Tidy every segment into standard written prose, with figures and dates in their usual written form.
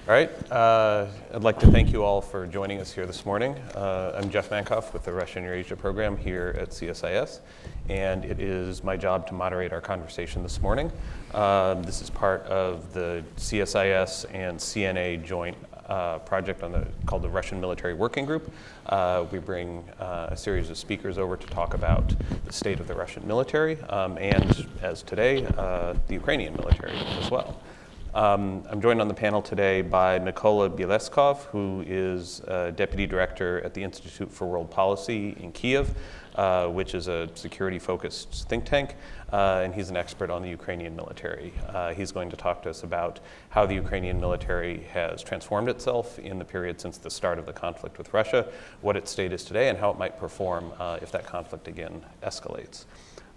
All right, I'd like to thank you all for joining us here this morning. I'm Jeff Mankoff with the Russia and Eurasia program here at CSIS, and it is my job to moderate our conversation this morning. This is part of the CSIS and CNA joint project called the Russian Military Working Group. We bring a series of speakers over to talk about the state of the Russian military, and as today, the Ukrainian military as well. I'm joined on the panel today by Mykola Bieleskov, who is Deputy Director at the Institute for World Policy in Kiev, which is a security-focused think tank, and he's an expert on the Ukrainian military. He's going to talk to us about how the Ukrainian military has transformed itself in the period since the start of the conflict with Russia, what its state is today, and how it might perform if that conflict again escalates.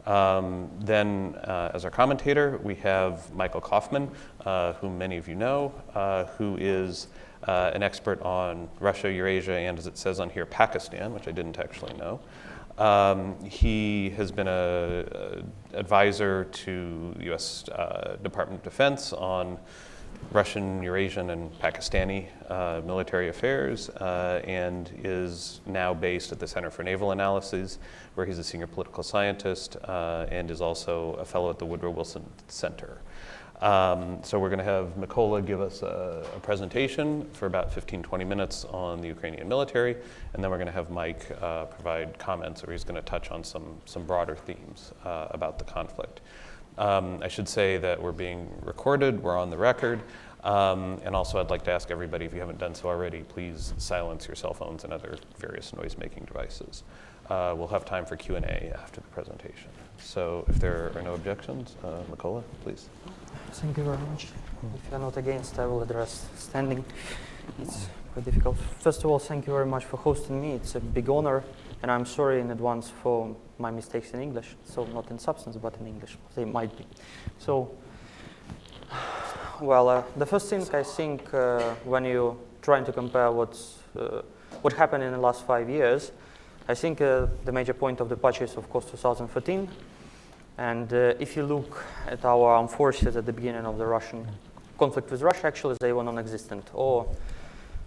Then, as our commentator, we have Michael Kaufman, whom many of you know, who is an expert on Russia, Eurasia, and as it says on here, Pakistan, which I didn't actually know. He has been an advisor to the U.S. Department of Defense on Russian, Eurasian, and Pakistani military affairs, and is now based at the Center for Naval Analysis, where he's a senior political scientist and is also a fellow at the Woodrow Wilson Center. So we're going to have Mykola give us a presentation for about 15-20 minutes on the Ukrainian military, and then we're going to have Mike provide comments, where he's going to touch on some broader themes about the conflict. I should say that we're being recorded, we're on the record, and also I'd like to ask everybody, if you haven't done so already, please silence your cell phones and other various noise-making devices. We'll have time for Q&A after the presentation. So if there are no objections, Mykola, please. Thank you very much. If you're not against, I will address standing. It's quite difficult. First of all, thank you very much for hosting me. It's a big honor, and I'm sorry in advance for my mistakes in English. So not in substance, but in English. They might be. So, well, the first thing I think when you're trying to compare what happened in the last 5 years, I think the major point of departure is, of course, 2013. And if you look at our armed forces at the beginning of the Russian conflict with Russia, actually they were non-existent. Or,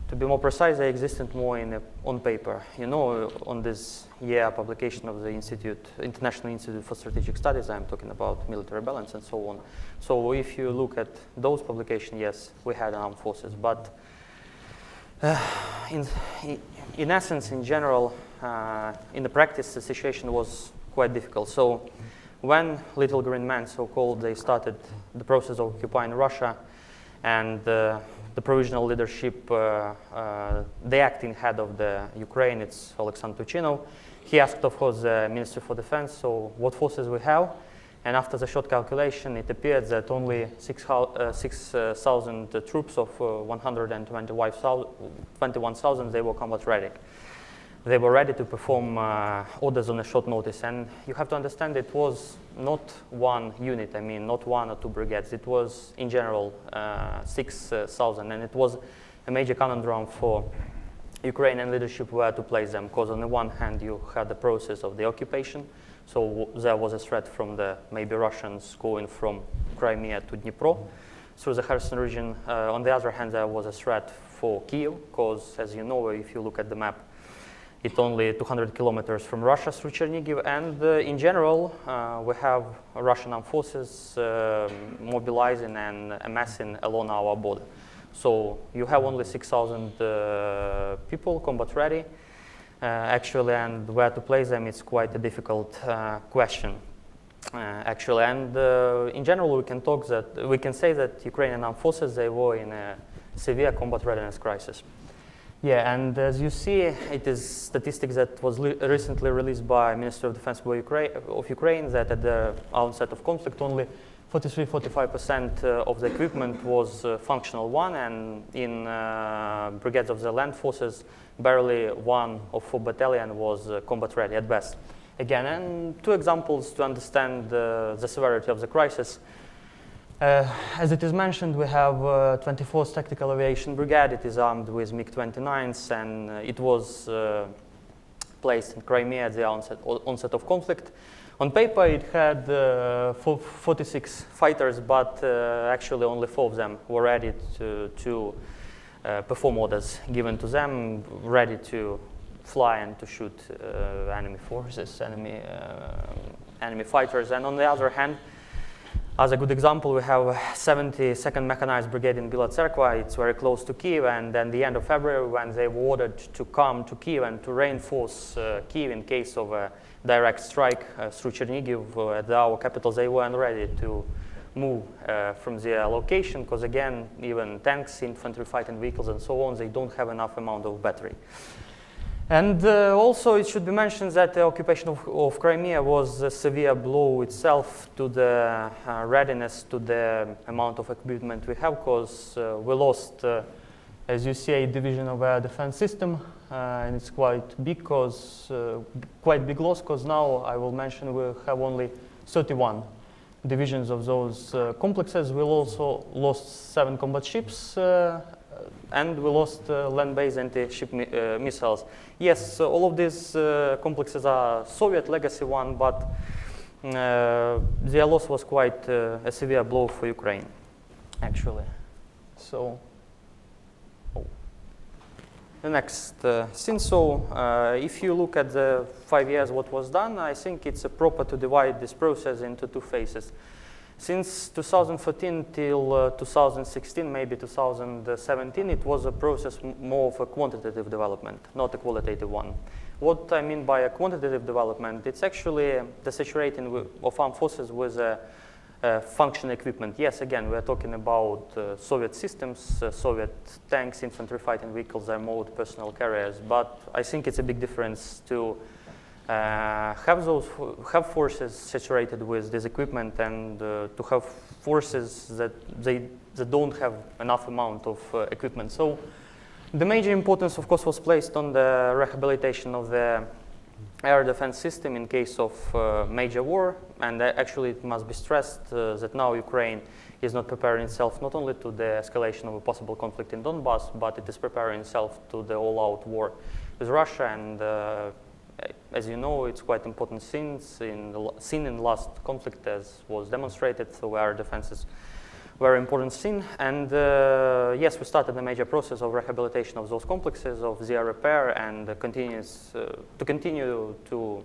to be more precise, they existed more on paper. You know, on this year publication of the International Institute for Strategic Studies, I'm talking about military balance and so on. So if you look at those publications, yes, we had armed forces. But in essence, in general, in the practice, the situation was quite difficult. So when Little Green Men, so-called, they started the process of occupying Russia, and the provisional leadership, the acting head of the Ukraine, it's Alexander Turchinov, he asked, of course, the Ministry for Defense, so what forces we have? And after the short calculation, it appeared that only 6,000 troops of 121,000, they were combat ready. They were ready to perform orders on a short notice. And you have to understand, it was not one unit, I mean, not one or two brigades. It was, in general, 6,000. And it was a major conundrum for Ukrainian leadership where to place them. Because on the one hand, you had the process of the occupation. So there was a threat from the maybe Russians going from Crimea to Dnipro through the Kherson region. On the other hand, there was a threat for Kyiv, because, as you know, if you look at the map, it's only 200 kilometers from Russia through Chernihiv, and in general, we have Russian armed forces mobilizing and amassing along our border. So you have only 6,000 people combat ready, actually, and where to place them is quite a difficult question, actually. And in general, we can say that Ukrainian armed forces, they were in a severe combat readiness crisis. Yeah, and as you see, it is statistics that was recently released by Ministry of Defense of Ukraine, that at the onset of conflict, only 43-45% of the equipment was functional one, and in brigades of the land forces, barely 1 of 4 battalions was combat ready at best. Again, and two examples to understand the severity of the crisis. As it is mentioned, we have 24th Tactical Aviation Brigade. It is armed with MiG-29s, and it was placed in Crimea at the onset of conflict. On paper, it had 46 fighters, but actually only 4 of them were ready to perform orders given to them, ready to fly and to shoot enemy forces, enemy fighters. And on the other hand, as a good example, we have 72nd Mechanized Brigade in Bila Tserkva. It's very close to Kiev, and then the end of February, when they were ordered to come to Kiev and to reinforce Kiev in case of a direct strike through Chernigiv at our capital, they weren't ready to move from their location, because again, even tanks, infantry fighting vehicles, and so on, they don't have enough amount of battery. And also it should be mentioned that the occupation of Crimea was a severe blow itself to the readiness, to the amount of equipment we have, because we lost, as you see, a division of our defense system, and it's quite big, quite big loss, because now I will mention we have only 31 divisions of those complexes. We also lost 7 combat ships, and we lost land-based anti-ship missiles. Yes, all of these complexes are Soviet legacy one, but their loss was quite a severe blow for Ukraine, actually. So, the next thing. So, if you look at the 5 years what was done, I think it's proper to divide this process into 2 phases. Since 2014 till 2016, maybe 2017, it was a process more of a quantitative development, not a qualitative one. What I mean by a quantitative development, it's actually the saturating of armed forces with functional equipment. Yes, again, we're talking about Soviet systems, Soviet tanks, infantry fighting vehicles, armored personnel carriers, but I think it's a big difference to have forces saturated with this equipment and to have forces that don't have enough amount of equipment. So the major importance, of course, was placed on the rehabilitation of the air defense system in case of major war. And actually, it must be stressed that now Ukraine is not preparing itself not only to the escalation of a possible conflict in Donbass, but it is preparing itself to the all-out war with Russia. And as you know, it's quite important scene in the last conflict, as was demonstrated. So air defense is very important scene. And yes, we started a major process of rehabilitation of those complexes, of their repair, and to continue to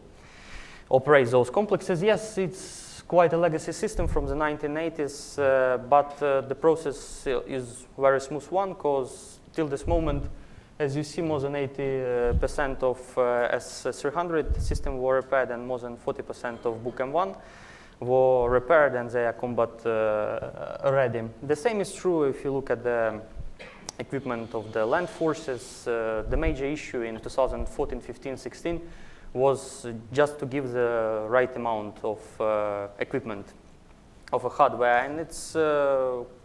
operate those complexes. Yes, it's quite a legacy system from the 1980s, but the process is very smooth one, because till this moment, as you see, more than 80% of S-300 system were repaired, and more than 40% of Buk M1 were repaired, and they are combat ready. The same is true if you look at the equipment of the land forces. The major issue in 2014, 15, 16 was just to give the right amount of equipment, of a hardware, and it's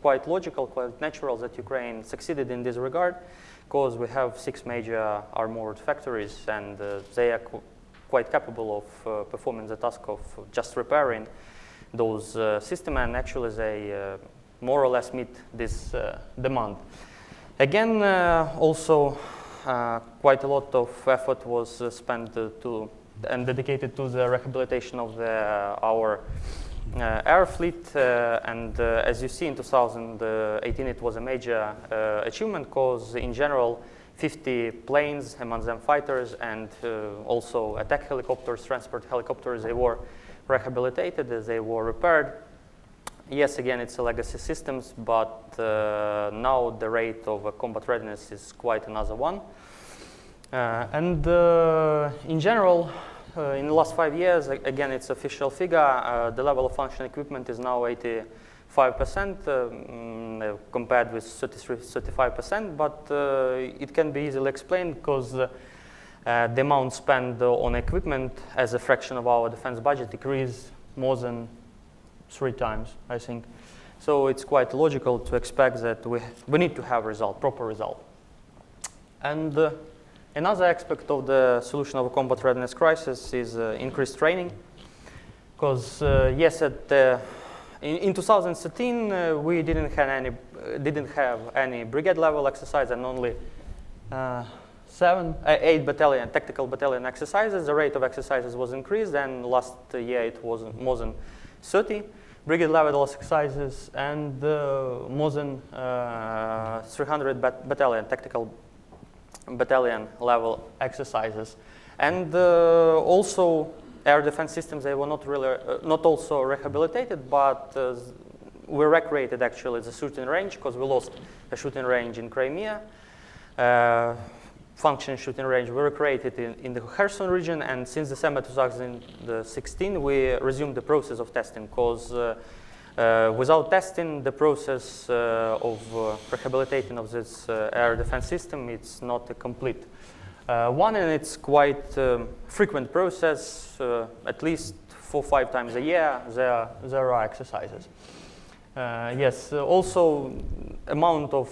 quite logical, quite natural that Ukraine succeeded in this regard, because we have 6 major armored factories, and they are quite capable of performing the task of just repairing those systems, and actually they more or less meet this demand. Again, also quite a lot of effort was spent and dedicated to the rehabilitation of our air fleet, and as you see in 2018 it was a major achievement, because in general 50 planes, among them fighters, and also attack helicopters, transport helicopters, they were rehabilitated, they were repaired. Yes, again, it's a legacy systems, but now the rate of combat readiness is quite another one. And in general, in the last 5 years, again, it's official figure, the level of functional equipment is now 85% compared with 35%, but it can be easily explained, because the amount spent on equipment as a fraction of our defense budget decreased more than 3 times, I think. So it's quite logical to expect that we need to have proper result. And another aspect of the solution of a combat readiness crisis is increased training, because yes, in 2013 we didn't have any brigade level exercise, and only 8 battalion, tactical battalion exercises. The rate of exercises was increased, and last year it was more than 30. brigade level exercises, and more than 300 battalion, tactical battalion level exercises. And also air defense systems, they were not really, not also rehabilitated, but we recreated actually the shooting range, because we lost a shooting range in Crimea. Functioning shooting range we recreated in the Kherson region, and since December 2016 we resumed the process of testing, because without testing the process of rehabilitating of this air defense system, it's not a complete one, and it's quite frequent process. At least 4 or 5 times a year there are exercises. Yes, also amount of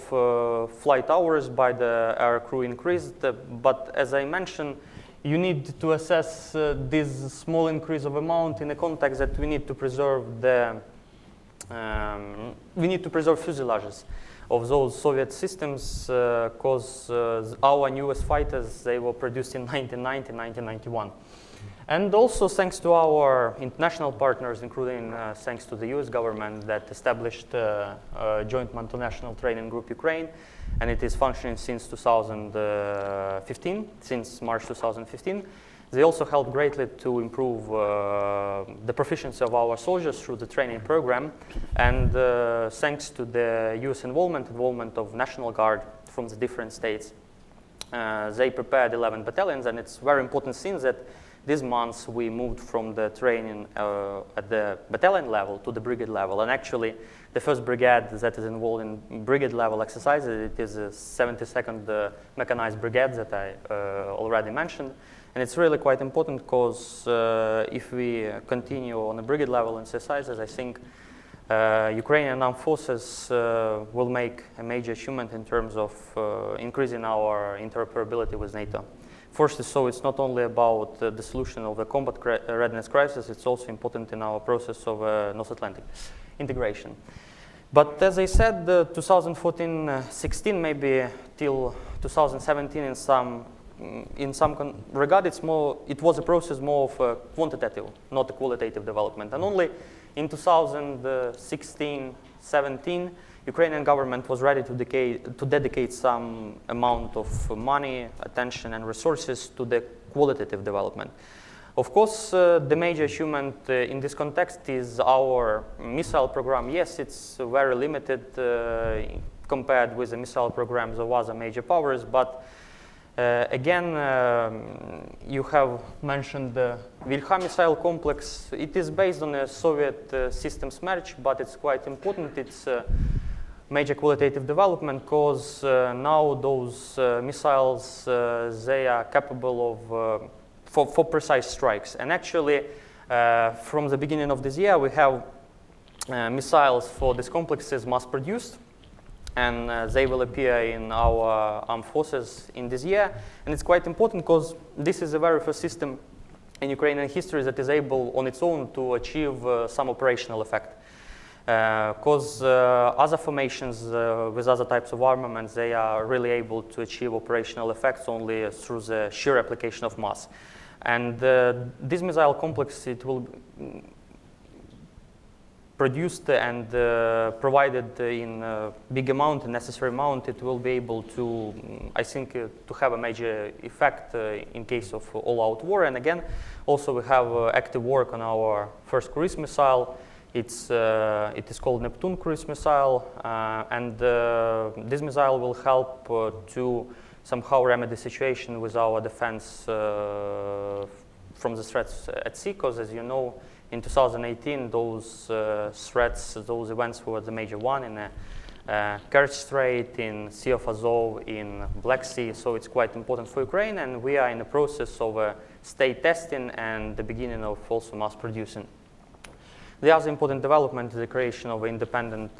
flight hours by the air crew increased, but as I mentioned, you need to assess this small increase of amount in the context that we need to preserve the fuselages of those Soviet systems, because our newest fighters, they were produced in 1990, 1991. And also thanks to our international partners, including thanks to the US government that established a joint multinational training group Ukraine, and it is functioning since 2015, since March 2015. They also helped greatly to improve the proficiency of our soldiers through the training program, and thanks to the US involvement of National Guard from the different states, they prepared 11 battalions, and it's very important since that this month we moved from the training at the battalion level to the brigade level, and actually the first brigade that is involved in brigade level exercises, it is the 72nd Mechanized Brigade that I already mentioned. And it's really quite important, because if we continue on the brigade level exercises, I think Ukrainian armed forces will make a major achievement in terms of increasing our interoperability with NATO. Firstly, so it's not only about the solution of the combat readiness crisis, it's also important in our process of North Atlantic integration. But as I said, 2014-16, maybe till 2017 in some regard, it was a process more of a quantitative, not a qualitative development. And only in 2016-17, Ukrainian government was ready to dedicate some amount of money, attention, and resources to the qualitative development. Of course, the major achievement in this context is our missile program. Yes, it's very limited compared with the missile programs of other major powers, but again, you have mentioned the Vilha missile complex. It is based on a Soviet systems merge, but it's quite important. It's major qualitative development, because now those missiles, they are capable of for precise strikes. And actually, from the beginning of this year, we have missiles for these complexes mass produced, and they will appear in our armed forces in this year. And it's quite important, because this is the very first system in Ukrainian history that is able on its own to achieve some operational effect. Because other formations with other types of armaments, they are really able to achieve operational effects only through the sheer application of mass. And this missile complex, it will produced and provided in a big amount, a necessary amount, it will be able to, I think, to have a major effect in case of all-out war. And again, also we have active work on our first cruise missile. It is called Neptune cruise missile, and this missile will help to somehow remedy the situation with our defense from the threats at sea, because as you know, in 2018, those threats, those events were the major one in Kerch Strait, in Sea of Azov, in Black Sea. So it's quite important for Ukraine, and we are in the process of state testing and the beginning of also mass producing. The other important development is the creation of independent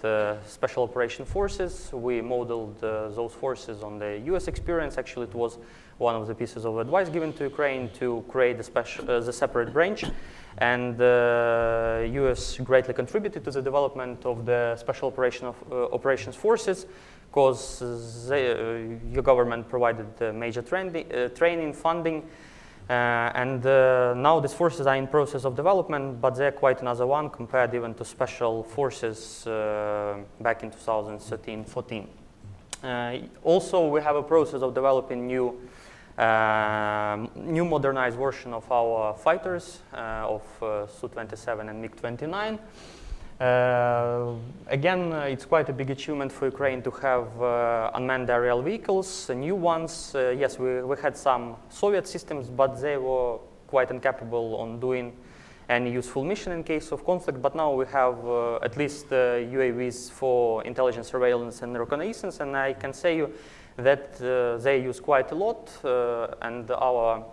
special operation forces. We modeled those forces on the US experience. Actually, it was one of the pieces of advice given to Ukraine to create the separate branch. And the US greatly contributed to the development of the special operations forces, because your government provided major training, funding, Now these forces are in process of development, but they're quite another one compared even to special forces back in 2013-14. Also, we have a process of developing new modernized version of our fighters, of Su-27 and MiG-29. Again, it's quite a big achievement for Ukraine to have unmanned aerial vehicles, new ones. Yes, we had some Soviet systems, but they were quite incapable on doing any useful mission in case of conflict. But now we have at least UAVs for intelligence, surveillance, and reconnaissance, and I can say you that they use quite a lot, and our,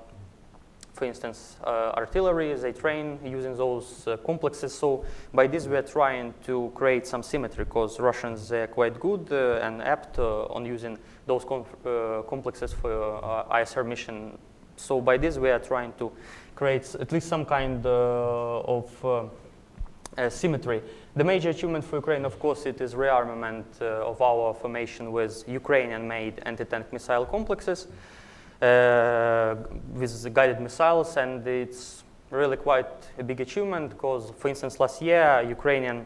for instance, artillery, they train using those complexes. So by this we are trying to create some symmetry, because Russians, they are quite good and apt on using those complexes for ISR mission. So by this we are trying to create at least some kind of symmetry. The major achievement for Ukraine, of course, it is rearmament of our formation with Ukrainian-made anti-tank missile complexes with the guided missiles, and it's really quite a big achievement because, for instance, last year, Ukrainian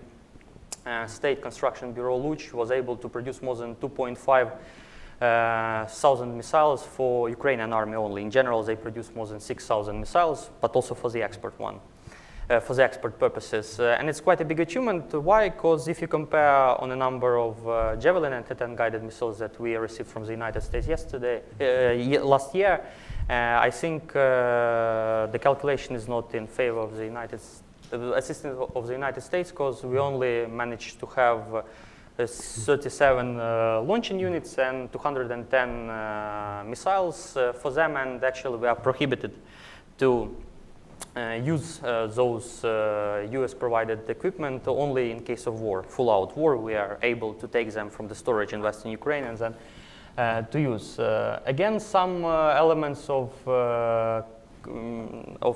State Construction Bureau Luch was able to produce more than 2.5 thousand missiles for Ukrainian army only. In general, they produce more than 6,000 missiles, but also for the export one. For the export purposes. And it's quite a big achievement. Why? Because if you compare on a number of Javelin anti-tank guided missiles that we received from the United States last year, I think the calculation is not in favor of the assistance of the United States, because we only managed to have 37 launching units and 210 missiles for them, and actually we are prohibited to use those US-provided equipment only in case of war, full-out war. We are able to take them from the storage in Western Ukraine and then to use. Again, some elements of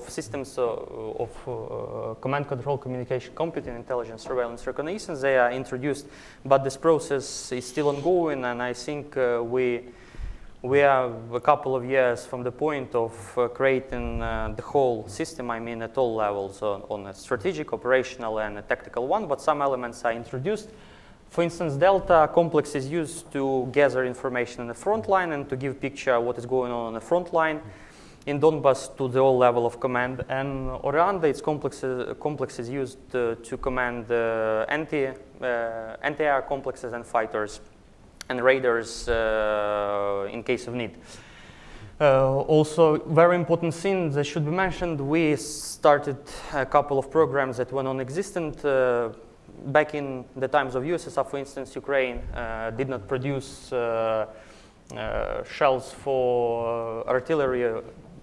systems of command, control, communication, computing, intelligence, surveillance, reconnaissance, they are introduced, but this process is still ongoing, and I think we are a couple of years from the point of creating the whole system, I mean at all levels, on a strategic, operational, and a tactical one, but some elements are introduced. For instance, Delta complex is used to gather information on the front line and to give picture of what is going on the front line in Donbas to the all level of command. And Orianda, its complex is used to command anti-air complexes and fighters and raiders in case of need. Also, very important thing that should be mentioned, we started a couple of programs that were non-existent. Back in the times of USSR, for instance, Ukraine did not produce shells for artillery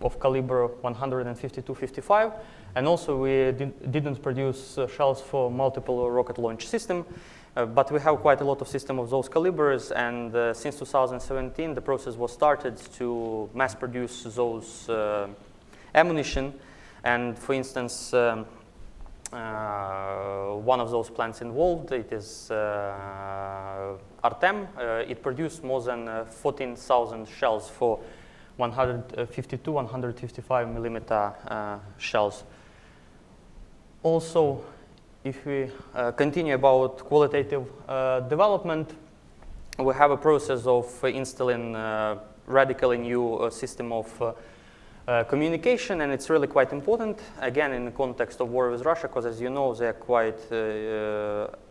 of caliber 152-55, and also we didn't produce shells for multiple rocket launch system. But we have quite a lot of systems of those calibers, and since 2017 the process was started to mass produce those ammunition. And for instance, one of those plants involved, it is Artem. It produced more than 14,000 shells for 152-155 millimeter shells. Also, if we continue about qualitative development, we have a process of installing radically new system of communication, and it's really quite important, again, in the context of war with Russia, because as you know, they're quite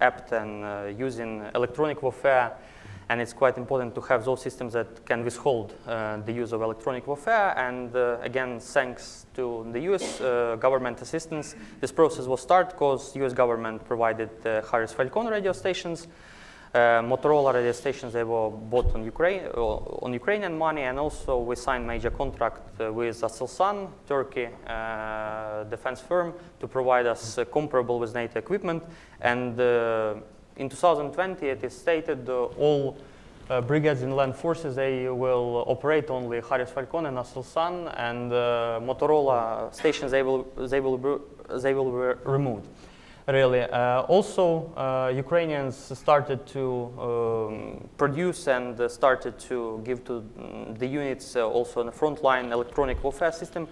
apt and using electronic warfare, and it's quite important to have those systems that can withhold the use of electronic warfare. And again, thanks to the US government assistance, this process was started because US government provided Harris Falcon radio stations, Motorola radio stations. They were bought on Ukrainian money, and also we signed major contract with Aselsan, Turkey defense firm, to provide us comparable with NATO equipment. And in 2020, it is stated all brigades in land forces, they will operate only Harris Falcon and Aselsan, and Motorola stations they will be removed. really. Also, Ukrainians started to produce and started to give to the units also on the frontline electronic warfare system.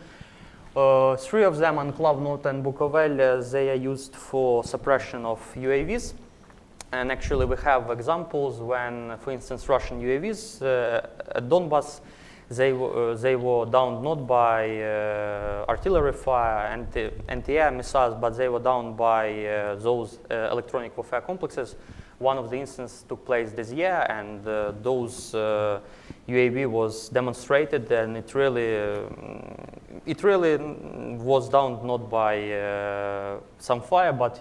3 of them, Enclav, Not, and Bukovel, they are used for suppression of UAVs. And actually, we have examples when, for instance, Russian UAVs at Donbass, they were downed not by artillery fire and anti-air missiles, but they were downed by those electronic warfare complexes. One of the instances took place this year, and those UAV was demonstrated, and it really was downed not by some fire, but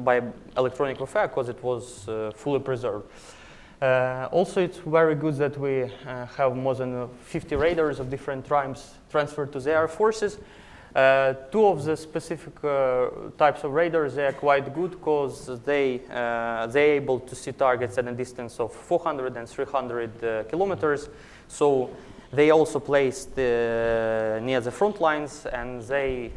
by electronic warfare, because it was fully preserved. Also, it's very good that we have more than 50 radars of different types transferred to the air forces. 2 of the specific types of radars, they are quite good because they're able to see targets at a distance of 400 and 300 kilometers. So they also placed near the front lines, and they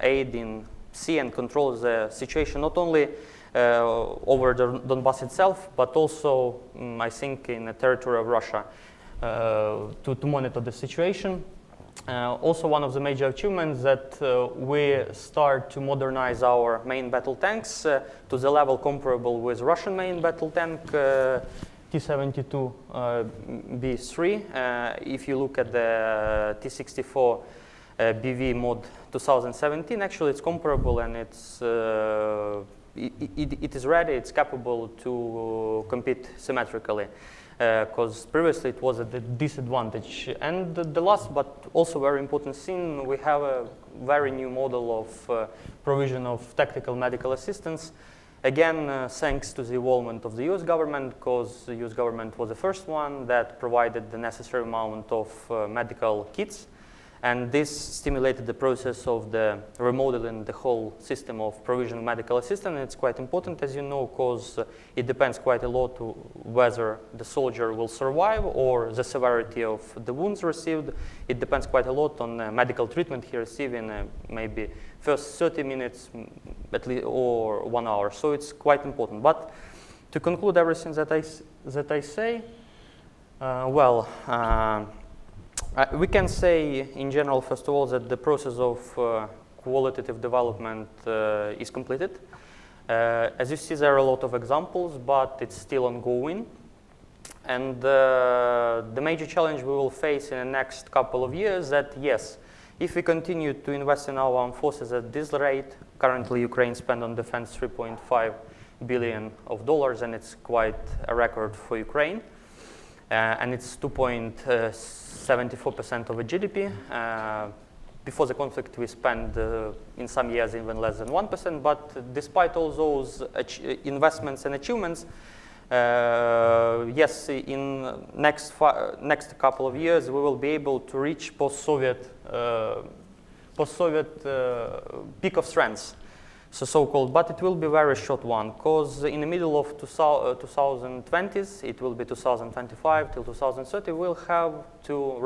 aid in see and control the situation not only over the Donbass itself, but also, I think, in the territory of Russia to monitor the situation. Also, one of the major achievements that we start to modernize our main battle tanks to the level comparable with Russian main battle tank T-72B3. If you look at the T-64 BV mod 2017, actually it's comparable, and it is ready, it's capable to compete symmetrically. Because previously it was at a disadvantage. And the last but also very important thing, we have a very new model of provision of tactical medical assistance. Again, thanks to the involvement of the US government, because the US government was the first one that provided the necessary amount of medical kits. And this stimulated the process of the remodeling the whole system of provision of medical assistance. It's quite important, as you know, because it depends quite a lot on whether the soldier will survive or the severity of the wounds received. It depends quite a lot on medical treatment he received in maybe first 30 minutes at least, or 1 hour. So it's quite important. But to conclude everything that I say, we can say, in general, first of all, that the process of qualitative development is completed. As you see, there are a lot of examples, but it's still ongoing. And the major challenge we will face in the next couple of years that, yes, if we continue to invest in our armed forces at this rate, currently Ukraine spends on defense $3.5 billion, and it's quite a record for Ukraine. And it's 2.74% of the GDP. Before the conflict, we spent in some years even less than 1%. But despite all those investments and achievements, yes, in next couple of years, we will be able to reach post-Soviet peak of strength. So-called, but it will be a very short one, because in the middle of 2020s, it will be 2025 till 2030, we'll have to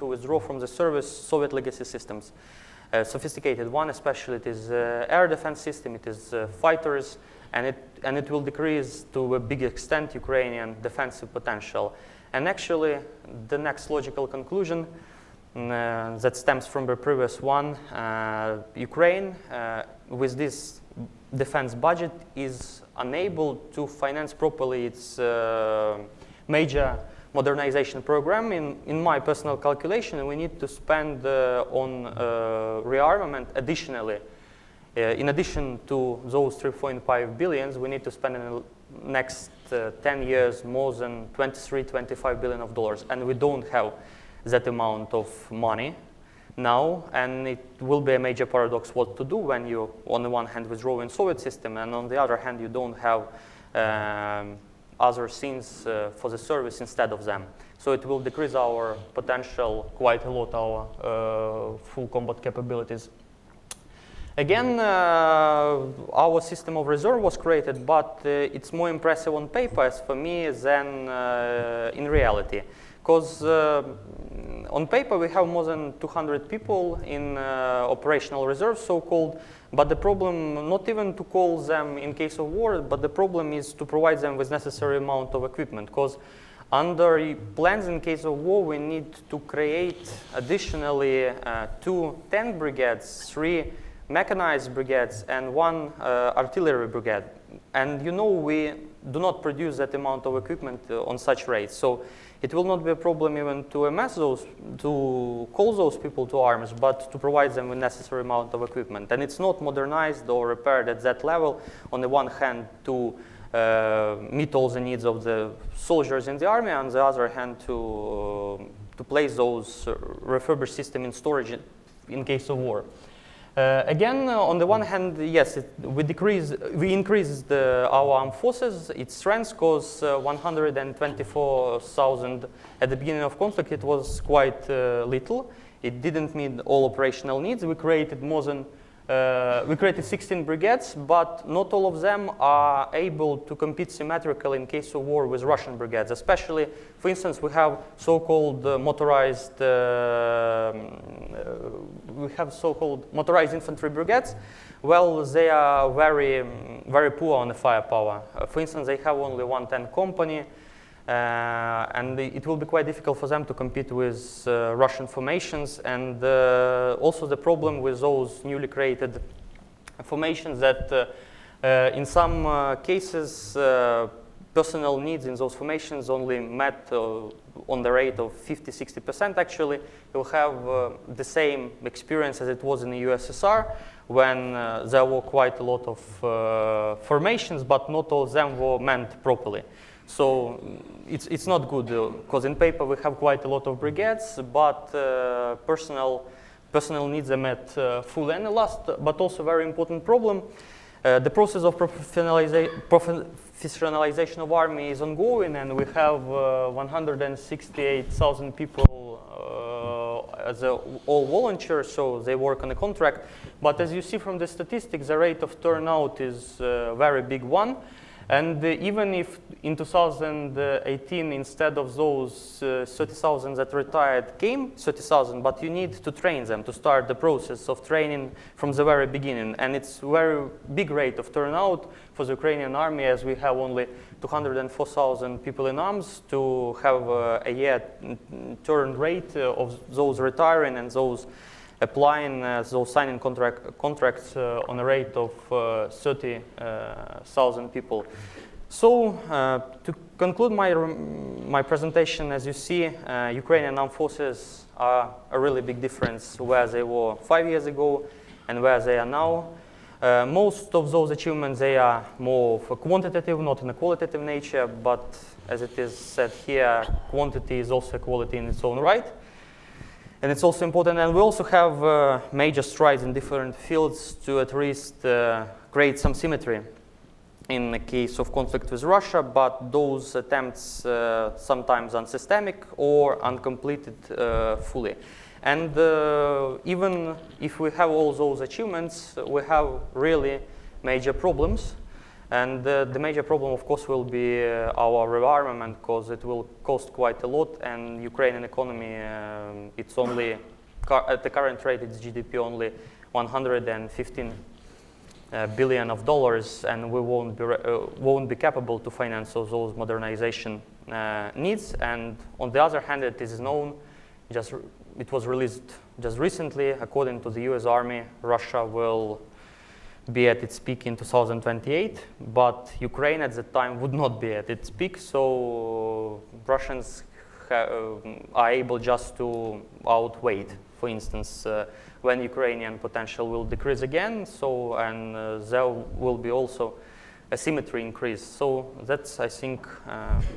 withdraw from the service Soviet legacy systems. Sophisticated one, especially it is air defense system, it is fighters, and it will decrease to a big extent Ukrainian defensive potential. And actually, the next logical conclusion that stems from the previous one, Ukraine, with this defense budget, is unable to finance properly its major modernization program. In my personal calculation, we need to spend on rearmament additionally. In addition to those 3.5 billion, we need to spend in the next 10 years more than $23-25 billion, and we don't have that amount of money now, and it will be a major paradox what to do when you, on the one hand, withdraw in Soviet system, and on the other hand, you don't have other things for the service instead of them. So it will decrease our potential quite a lot, our full combat capabilities. Again, our system of reserve was created, but it's more impressive on paper, as for me, than in reality. Because on paper, we have more than 200 people in operational reserve, so-called. But the problem, not even to call them in case of war, but the problem is to provide them with necessary amount of equipment. Because under plans in case of war, we need to create additionally 2 tank brigades, 3 mechanized brigades, and 1 artillery brigade. And you know, we do not produce that amount of equipment on such rates. So it will not be a problem even to amass those, to call those people to arms, but to provide them with necessary amount of equipment. And it's not modernized or repaired at that level, on the one hand, to meet all the needs of the soldiers in the army, on the other hand, to place those refurbished systems in storage in case of war. Again, on the one hand, yes, we increased our armed forces, its strength, because 124,000 at the beginning of conflict, it was quite little. It didn't meet all operational needs. We created 16 brigades, but not all of them are able to compete symmetrically in case of war with Russian brigades. Especially, for instance, we have so-called motorized infantry brigades. Well, they are very, very poor on the firepower. For instance, they have only 1 tank company, and it will be quite difficult for them to compete with Russian formations. And also the problem with those newly created formations that in some cases personnel needs in those formations only met on the rate of 50–60%. Actually, you'll have the same experience as it was in the USSR, when there were quite a lot of formations, but not all of them were manned properly. So it's not good, because in paper we have quite a lot of brigades, but personnel needs are met fully. And the last, but also very important problem, the process of professionalization of army is ongoing, and we have 168,000 people as all volunteers, so they work on a contract. But as you see from the statistics, the rate of turnout is a very big one. And even if in 2018, instead of those 30,000 that retired came 30,000, but you need to train them, to start the process of training from the very beginning. And it's a very big rate of turnout for the Ukrainian army, as we have only 204,000 people in arms, to have a year turn rate of those retiring and those applying, those signing contracts on a rate of 30,000 people. So to conclude my presentation, as you see, Ukrainian armed forces are a really big difference where they were 5 years ago and where they are now. Most of those achievements, they are more of a quantitative, not in a qualitative nature, but as it is said here, quantity is also a quality in its own right. And it's also important, and we also have major strides in different fields to at least create some symmetry in the case of conflict with Russia, but those attempts sometimes unsystemic or uncompleted fully. And even if we have all those achievements, we have really major problems. And the major problem, of course, will be our rearmament, because it will cost quite a lot. And Ukrainian economy, it's only, at the current rate, it's GDP only $115 billion, and we won't be capable to finance those modernization needs. And on the other hand, it is known, it was released just recently, according to the US Army, Russia will be at its peak in 2028, but Ukraine at that time would not be at its peak, so Russians are able just to outweigh, for instance, when Ukrainian potential will decrease again, so, and there will be also a symmetry increase. So that's, I think,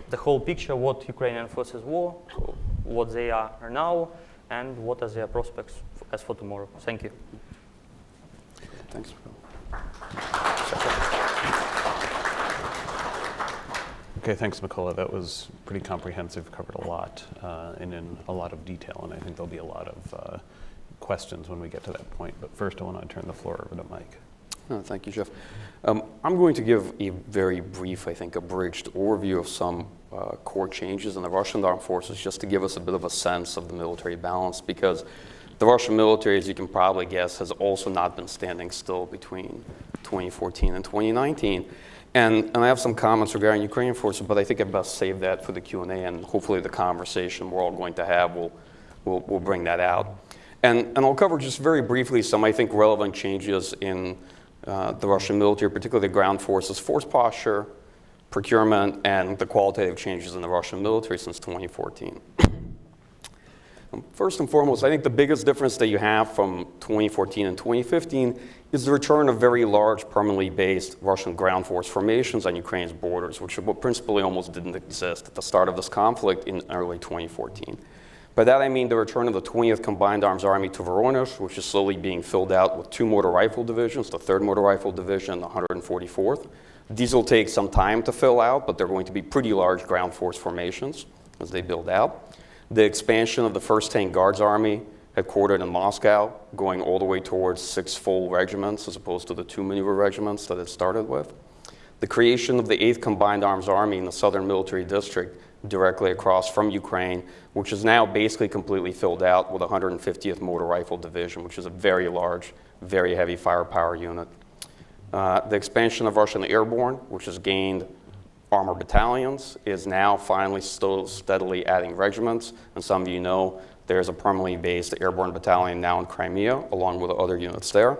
the whole picture, what Ukrainian forces were, what they are now, and what are their prospects as for tomorrow. Thank you. Thanks. Okay, thanks, Mikola. That was pretty comprehensive, covered a lot and in a lot of detail, and I think there'll be a lot of questions when we get to that point. But first, I want to turn the floor over to Mike. Oh, thank you, Jeff. I'm going to give a very brief, I think, abridged overview of some core changes in the Russian armed forces, just to give us a bit of a sense of the military balance, because the Russian military, as you can probably guess, has also not been standing still between 2014 and 2019. And I have some comments regarding Ukrainian forces, but I think I best save that for the Q&A, and hopefully the conversation we're all going to have will bring that out. And I'll cover just very briefly some, I think, relevant changes in the Russian military, particularly the ground forces, force posture, procurement, and the qualitative changes in the Russian military since 2014. First and foremost, I think the biggest difference that you have from 2014 and 2015 is the return of very large, permanently based Russian ground force formations on Ukraine's borders, which principally almost didn't exist at the start of this conflict in early 2014. By that I mean the return of the 20th Combined Arms Army to Voronezh, which is slowly being filled out with 2 motor rifle divisions, the 3rd Motor Rifle Division, the 144th. These will take some time to fill out, but they're going to be pretty large ground force formations as they build out. The expansion of the 1st Tank Guards Army, headquartered in Moscow, going all the way towards 6 full regiments as opposed to the 2 maneuver regiments that it started with. The creation of the 8th Combined Arms Army in the Southern Military District directly across from Ukraine, which is now basically completely filled out with the 150th Motor Rifle Division, which is a very large, very heavy firepower unit. The expansion of Russian Airborne, which has gained armor battalions, is now finally still steadily adding regiments. And some of you know there's a permanently based airborne battalion now in Crimea, along with other units there.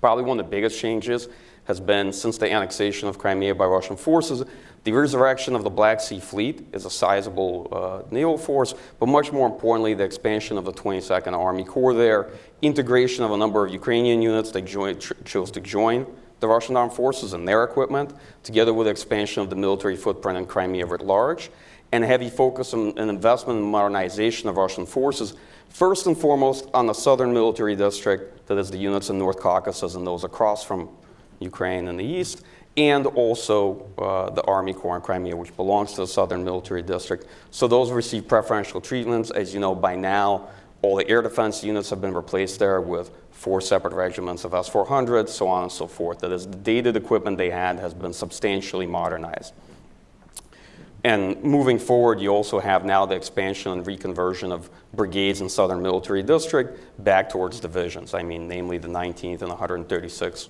Probably one of the biggest changes has been, since the annexation of Crimea by Russian forces, the resurrection of the Black Sea Fleet is a sizable naval force, but much more importantly, the expansion of the 22nd Army Corps there, integration of a number of Ukrainian units that chose to join the Russian armed forces and their equipment, together with the expansion of the military footprint in Crimea at large, and a heavy focus on an investment in modernization of Russian forces, first and foremost on the Southern Military District, that is the units in North Caucasus and those across from Ukraine in the east, and also the Army Corps in Crimea, which belongs to the Southern Military District. So those receive preferential treatments. As you know, by now, all the air defense units have been replaced there with 4 separate regiments of S-400, so on and so forth. That is, the dated equipment they had has been substantially modernized. And moving forward, you also have now the expansion and reconversion of brigades in Southern Military District back towards divisions. I mean, namely the 19th and 136th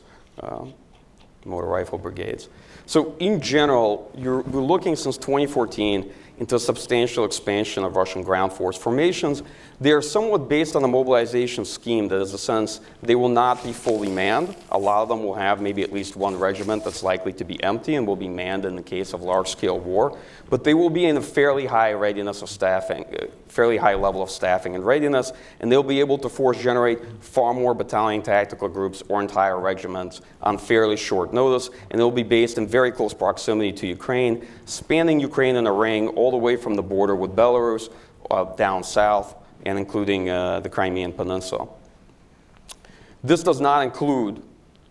Motor Rifle Brigades. So in general, we're looking since 2014 into a substantial expansion of Russian ground force formations. They are somewhat based on a mobilization scheme that is, in a sense, they will not be fully manned. A lot of them will have maybe at least 1 regiment that's likely to be empty and will be manned in the case of large-scale war. But they will be in a fairly high readiness of staffing, fairly high level of staffing and readiness, and they'll be able to force generate far more battalion tactical groups or entire regiments on fairly short notice, and they'll be based in very close proximity to Ukraine, spanning Ukraine in a ring all the way from the border with Belarus down south, and including the Crimean Peninsula. This does not include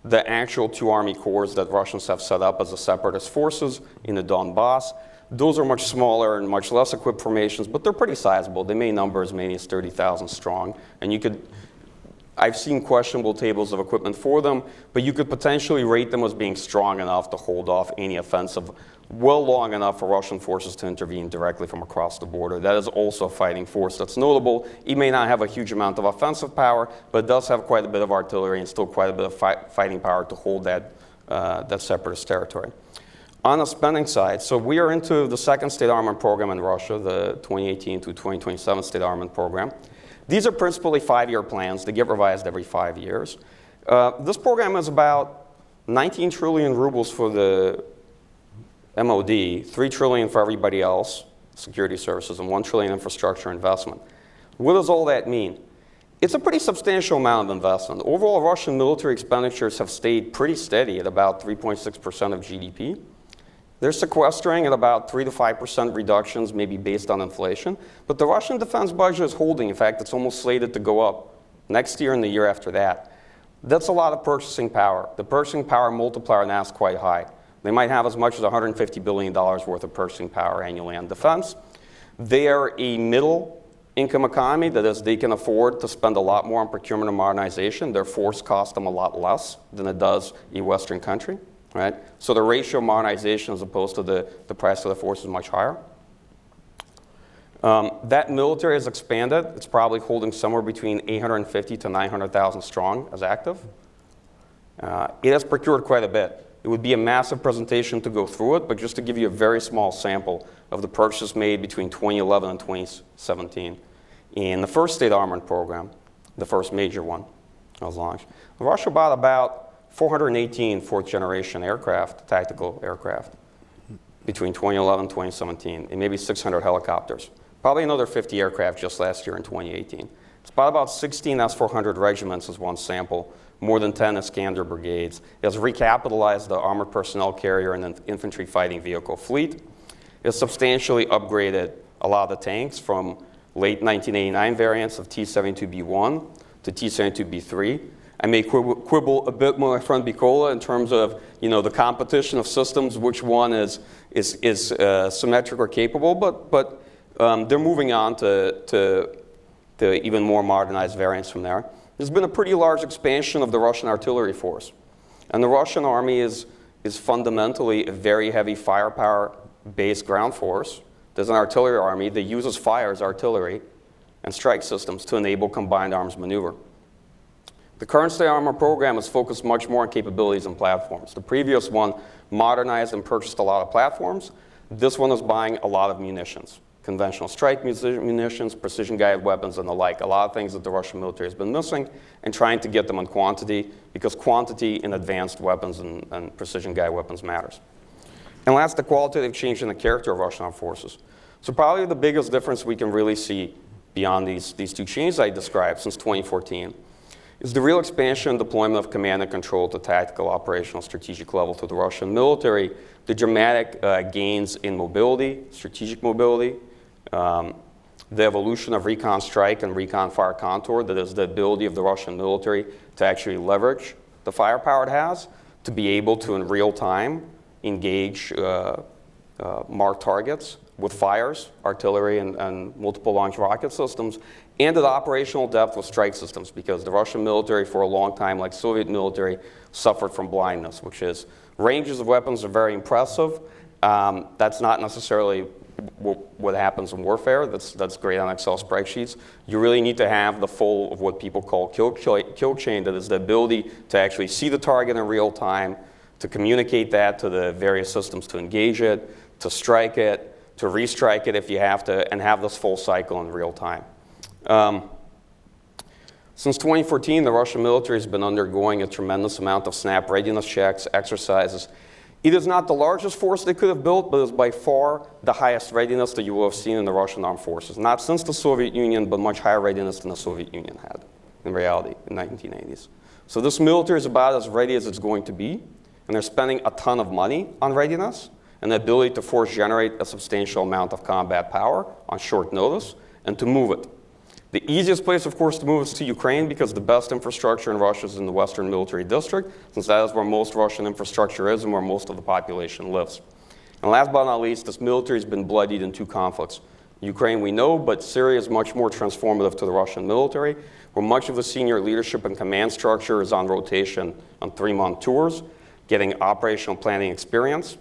the actual 2 army corps that Russians have set up as the separatist forces in the Donbass. Those are much smaller and much less equipped formations, but they're pretty sizable. They may number as many as 30,000 strong. And I've seen questionable tables of equipment for them, but you could potentially rate them as being strong enough to hold off any offensive well long enough for Russian forces to intervene directly from across the border. That is also a fighting force that's notable. It may not have a huge amount of offensive power, but it does have quite a bit of artillery and still quite a bit of fighting power to hold that separatist territory. On the spending side, so we are into the 2nd State Armament Program in Russia, the 2018 to 2027 State Armament Program. These are principally 5-year plans. They get revised every 5 years. This program is about 19 trillion rubles for the MOD, 3 trillion for everybody else, security services, and 1 trillion infrastructure investment. What does all that mean? It's a pretty substantial amount of investment. Overall, Russian military expenditures have stayed pretty steady at about 3.6% of GDP. They're sequestering at about 3 to 5% reductions, maybe based on inflation. But the Russian defense budget is holding. In fact, it's almost slated to go up next year and the year after that. That's a lot of purchasing power. The purchasing power multiplier now is quite high. They might have as much as $150 billion worth of purchasing power annually on defense. They are a middle income economy. That is, they can afford to spend a lot more on procurement and modernization. Their force costs them a lot less than it does a Western country, right? So the ratio of modernization as opposed to the price of the force is much higher. That military has expanded. It's probably holding somewhere between 850 to 900,000 strong as active. It has procured quite a bit. It would be a massive presentation to go through it, but just to give you a very small sample of the purchases made between 2011 and 2017. In the first state armament program, the first major one that was launched, Russia bought about 418 fourth-generation aircraft, tactical aircraft, between 2011 and 2017, and maybe 600 helicopters. Probably another 50 aircraft just last year in 2018. It's about 16 S-400 regiments as one sample, more than 10 Iskander brigades. It has recapitalized the armored personnel carrier and infantry fighting vehicle fleet. It has substantially upgraded a lot of the tanks from late 1989 variants of T-72B1 to T-72B3. I may quibble a bit with my friend Bikola in terms of, the competition of systems, which one is symmetric or capable, but they're moving on to even more modernized variants from there. There's been a pretty large expansion of the Russian artillery force. And the Russian army is fundamentally a very heavy firepower-based ground force. There's an artillery army that uses fires, artillery, and strike systems to enable combined arms maneuver. The current state armor program is focused much more on capabilities and platforms. The previous one modernized and purchased a lot of platforms. This one is buying a lot of munitions. Conventional strike munitions, precision-guided weapons, and the like. A lot of things that the Russian military has been missing and trying to get them in quantity because quantity in advanced weapons and precision-guided weapons matters. And last, the qualitative change in the character of Russian armed forces. So probably the biggest difference we can really see beyond these two changes I described since 2014 is the real expansion and deployment of command and control at the tactical, operational, strategic level to the Russian military, the dramatic gains in mobility, strategic mobility, the evolution of recon strike and recon fire contour, that is the ability of the Russian military to actually leverage the firepower it has, to be able to in real time engage marked targets with fires, artillery, and multiple launch rocket systems, and at operational depth with strike systems, because the Russian military for a long time, like Soviet military, suffered from blindness, which is ranges of weapons are very impressive. That's not necessarily what happens in warfare. That's great on Excel spreadsheets. You really need to have the full of what people call kill chain, that is the ability to actually see the target in real time, to communicate that to the various systems to engage it, to strike it, to restrike it if you have to, and have this full cycle in real time. Since 2014, the Russian military has been undergoing a tremendous amount of SNAP readiness checks, exercises. It is not the largest force they could have built, but it is by far the highest readiness that you will have seen in the Russian armed forces. Not since the Soviet Union, but much higher readiness than the Soviet Union had in reality in the 1980s. So this military is about as ready as it's going to be, and they're spending a ton of money on readiness and the ability to force generate a substantial amount of combat power on short notice and to move it. The easiest place, of course, to move is to Ukraine, because the best infrastructure in Russia is in the Western Military District, since that is where most Russian infrastructure is and where most of the population lives. And last but not least, this military has been bloodied in two conflicts. Ukraine we know, but Syria is much more transformative to the Russian military, where much of the senior leadership and command structure is on rotation on 3-month tours, getting operational planning experience.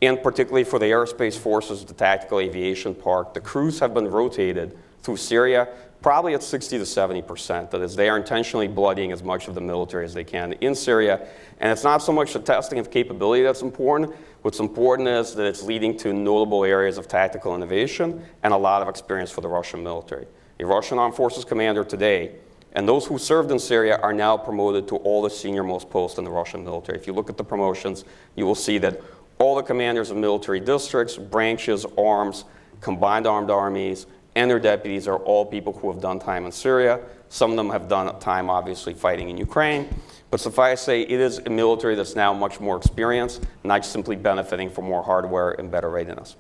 And particularly for the aerospace forces, the tactical aviation park, the crews have been rotated through Syria, probably at 60 to 70%. That is, they are intentionally bloodying as much of the military as they can in Syria. And it's not so much the testing of capability that's important. What's important is that it's leading to notable areas of tactical innovation and a lot of experience for the Russian military. A Russian Armed Forces commander today, and those who served in Syria, are now promoted to all the senior-most posts in the Russian military. If you look at the promotions, you will see that all the commanders of military districts, branches, arms, combined armed armies, and their deputies are all people who have done time in Syria. Some of them have done time, obviously, fighting in Ukraine. But suffice to say, it is a military that's now much more experienced, not simply benefiting from more hardware and better readiness.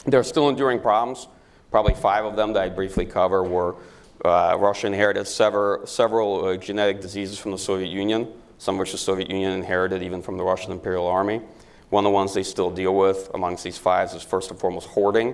There are still enduring problems. Probably 5 of them that I briefly cover were Russia inherited several genetic diseases from the Soviet Union, some of which the Soviet Union inherited even from the Russian Imperial Army. One of the ones they still deal with amongst these 5 is first and foremost hoarding.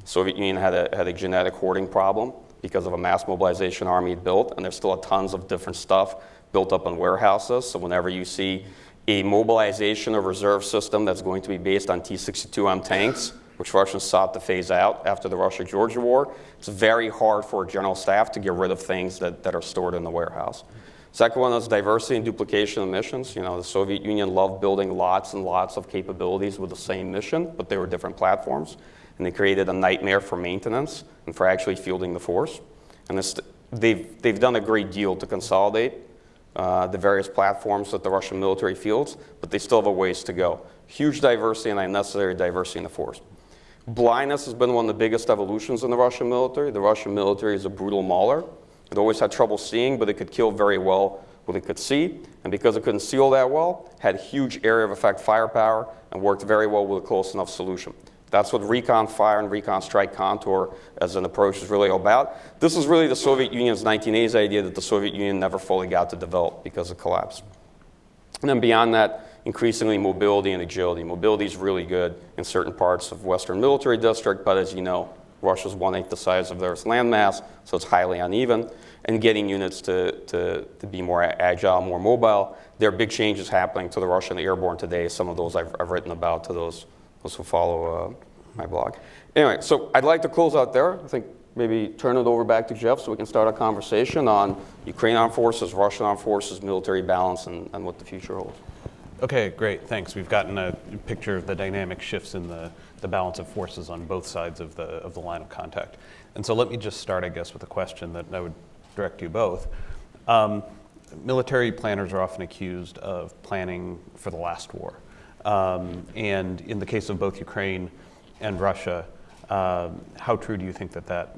Soviet Union had a genetic hoarding problem because of a mass mobilization army it built, and there's still tons of different stuff built up in warehouses. So whenever you see a mobilization or reserve system that's going to be based on T-62M tanks, which Russians sought to phase out after the Russia-Georgia war, it's very hard for a general staff to get rid of things that are stored in the warehouse. Second one is diversity and duplication of missions. You know, the Soviet Union loved building lots and lots of capabilities with the same mission, but they were different platforms. And they created a nightmare for maintenance and for actually fielding the force. And they've done a great deal to consolidate the various platforms that the Russian military fields, but they still have a ways to go. Huge diversity and unnecessary diversity in the force. Blindness has been one of the biggest evolutions in the Russian military. The Russian military is a brutal mauler. It always had trouble seeing, but it could kill very well what it could see. And because it couldn't see all that well, had huge area of effect firepower and worked very well with a close enough solution. That's what recon fire and recon strike contour as an approach is really all about. This is really the Soviet Union's 1980s idea that the Soviet Union never fully got to develop because it collapsed. And then beyond that, increasingly mobility and agility. Mobility is really good in certain parts of Western military district, but as you know, Russia's 1/8 the size of their landmass, so it's highly uneven. And getting units to be more agile, more mobile. There are big changes happening to the Russian airborne today. Some of those I've written about to those who follow my blog. Anyway, so I'd like to close out there. I think maybe turn it over back to Jeff so we can start a conversation on Ukrainian armed forces, Russian armed forces, military balance, and what the future holds. Okay, great, thanks. We've gotten a picture of the dynamic shifts in the balance of forces on both sides of the line of contact. And so let me just start, I guess, with a question that I would direct to you both. Military planners are often accused of planning for the last war. And in the case of both Ukraine and Russia, how true do you think that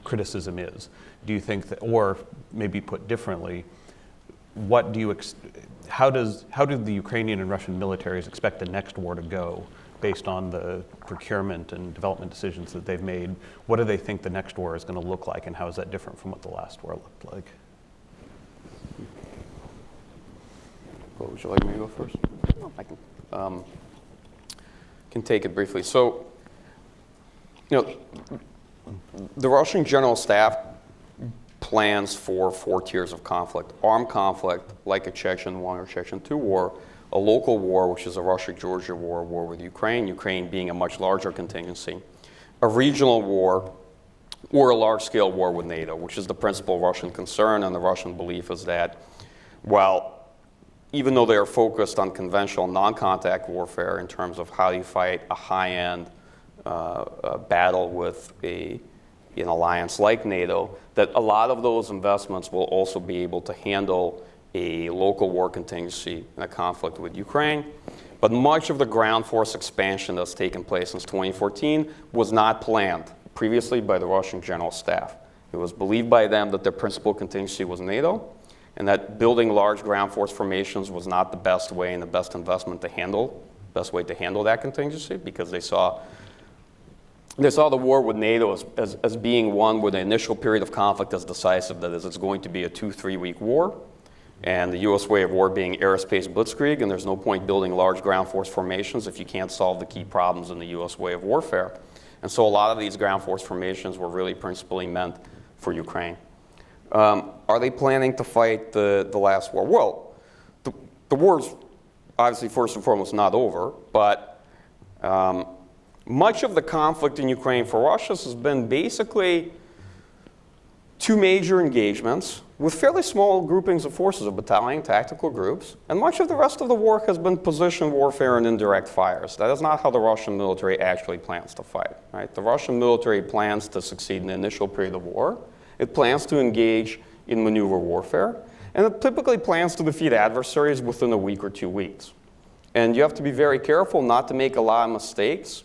criticism is? Do you think that, or maybe put differently, what do you how do the Ukrainian and Russian militaries expect the next war to go based on the procurement and development decisions that they've made? What do they think the next war is going to look like, and how is that different from what the last war looked like? Well, would you like me to go first? No, I can take it briefly. So, you know, the Russian general staff plans for 4 tiers of conflict. Armed conflict, like a Chechen 1 or Chechen 2 war, a local war, which is a Russia-Georgia war, war with Ukraine, Ukraine being a much larger contingency, a regional war, or a large-scale war with NATO, which is the principal Russian concern, and the Russian belief is that, well, even though they are focused on conventional non-contact warfare in terms of how you fight a high-end battle with an alliance like NATO, that a lot of those investments will also be able to handle a local war contingency in a conflict with Ukraine. But much of the ground force expansion that's taken place since 2014 was not planned previously by the Russian general staff. It was believed by them that their principal contingency was NATO, and that building large ground force formations was not the best way and the best investment to handle, best way to handle that contingency, because they saw the war with NATO as being one where the initial period of conflict is decisive. That is, it's going to be a 2-3 week war, and the U.S. way of war being aerospace blitzkrieg, and there's no point building large ground force formations if you can't solve the key problems in the U.S. way of warfare. And so a lot of these ground force formations were really principally meant for Ukraine. Are they planning to fight the last war? Well, the war's obviously first and foremost not over, but much of the conflict in Ukraine for Russia has been basically 2 major engagements with fairly small groupings of forces, of battalion, tactical groups, and much of the rest of the war has been position warfare and indirect fires. That is not how the Russian military actually plans to fight, right? The Russian military plans to succeed in the initial period of war. It plans to engage in maneuver warfare, and it typically plans to defeat adversaries within a week or 2 weeks. And you have to be very careful not to make a lot of mistakes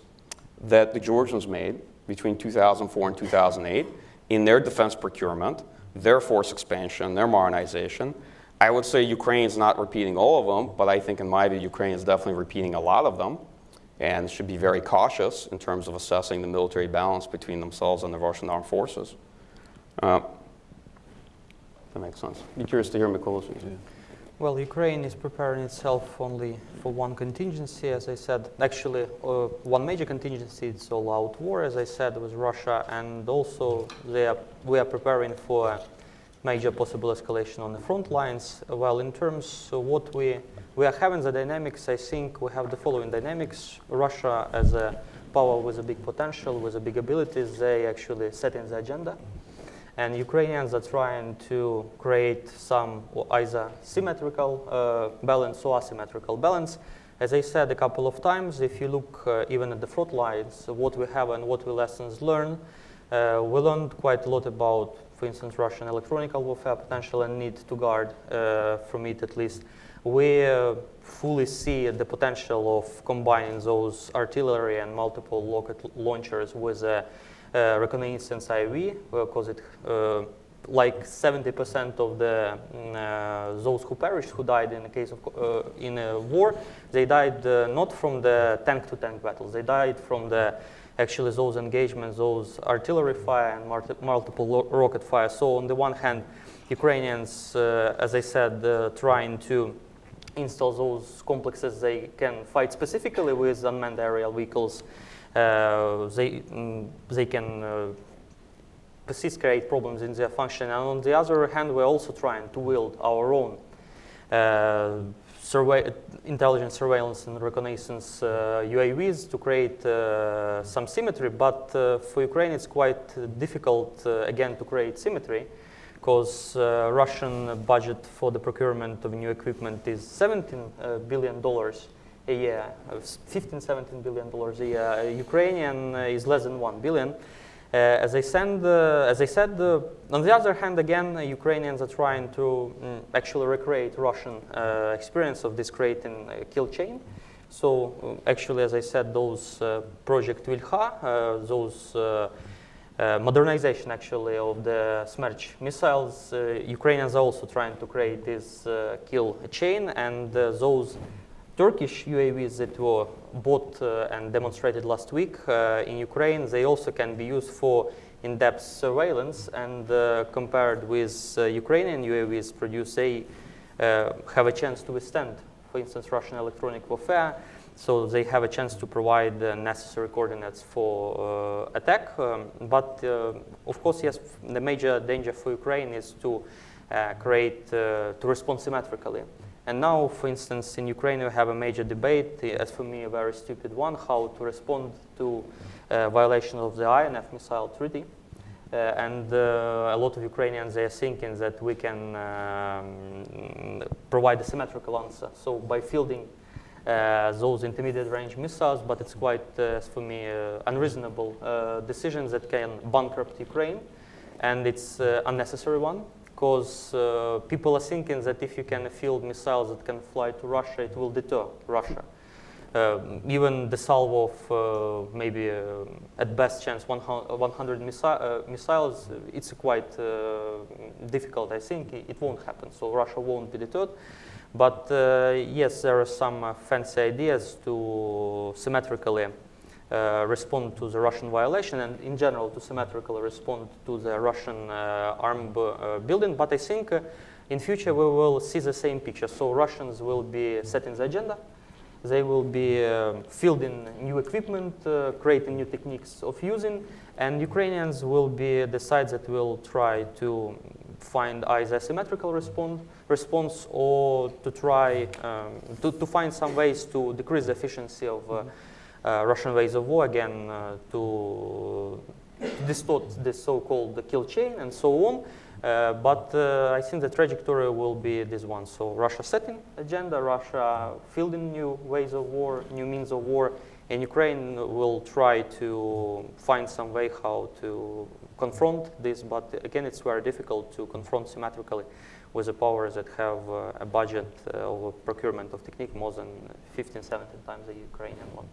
that the Georgians made between 2004 and 2008 in their defense procurement, their force expansion, their modernization. I would say Ukraine's not repeating all of them, but I think in my view, Ukraine is definitely repeating a lot of them and should be very cautious in terms of assessing the military balance between themselves and the Russian armed forces. That makes sense. Be curious to hear Mykola's views. Well, Ukraine is preparing itself only for one contingency, as I said. Actually, one major contingency is all-out war, as I said, with Russia, and also we are preparing for a major possible escalation on the front lines. Well, in terms of what we are having the dynamics, I think we have the following dynamics. Russia as a power with a big potential, with a big abilities, they actually setting the agenda. And Ukrainians are trying to create some either symmetrical balance or asymmetrical balance. As I said a couple of times, if you look even at the front lines, what we have and what we lessons learn, we learned quite a lot about, for instance, Russian electronic warfare potential and need to guard from it at least. We fully see the potential of combining those artillery and multiple rocket launchers with a reconnaissance IV, because it like 70% of the those who perished, who died in the case of in a war, they died not from the tank-to-tank battles. They died from the actually those engagements, those artillery fire and multiple rocket fire. So on the one hand, Ukrainians, as I said, trying to install those complexes they can fight specifically with unmanned aerial vehicles. They can persist, create problems in their function. And on the other hand, we're also trying to wield our own intelligence, surveillance, and reconnaissance UAVs to create some symmetry. But for Ukraine, it's quite difficult, again, to create symmetry, because Russian budget for the procurement of new equipment is $17 billion a year, $17 billion a year. Ukrainian is less than 1 billion. As I said, on the other hand, again, Ukrainians are trying to actually recreate Russian experience of this creating a kill chain. So actually, as I said, those Project Vilha, those modernization actually of the SMERGEI missiles, Ukrainians are also trying to create this kill chain, and those Turkish UAVs that were bought and demonstrated last week in Ukraine, they also can be used for in-depth surveillance, and compared with Ukrainian UAVs produced, they have a chance to withstand, for instance, Russian electronic warfare. So they have a chance to provide the necessary coordinates for attack. But of course, yes, the major danger for Ukraine is to to respond symmetrically. And now, for instance, in Ukraine, we have a major debate, as for me, a very stupid one, how to respond to violation of the INF missile treaty. And a lot of Ukrainians, they are thinking that we can provide a symmetrical answer. So by fielding those intermediate range missiles, but it's quite, as for me, unreasonable decisions that can bankrupt Ukraine. And it's unnecessary one. Because people are thinking that if you can field missiles that can fly to Russia, it will deter Russia. Even the salvo of maybe at best chance 100 missiles, it's quite difficult, I think. It won't happen, so Russia won't be deterred. But yes, there are some fancy ideas to symmetrically respond to the Russian violation, and in general to symmetrically respond to the Russian arm building. But I think in future we will see the same picture. So Russians will be setting the agenda. They will be fielding new equipment, creating new techniques of using, and Ukrainians will be the sides that will try to find either symmetrical response or to try to find some ways to decrease the efficiency of Russian ways of war, again, to distort the so-called kill chain and so on. But I think the trajectory will be this one. So Russia setting agenda, Russia fielding new ways of war, new means of war, and Ukraine will try to find some way how to confront this. But again, it's very difficult to confront symmetrically with the powers that have a budget of procurement of technique more than 15, 17 times the Ukrainian one.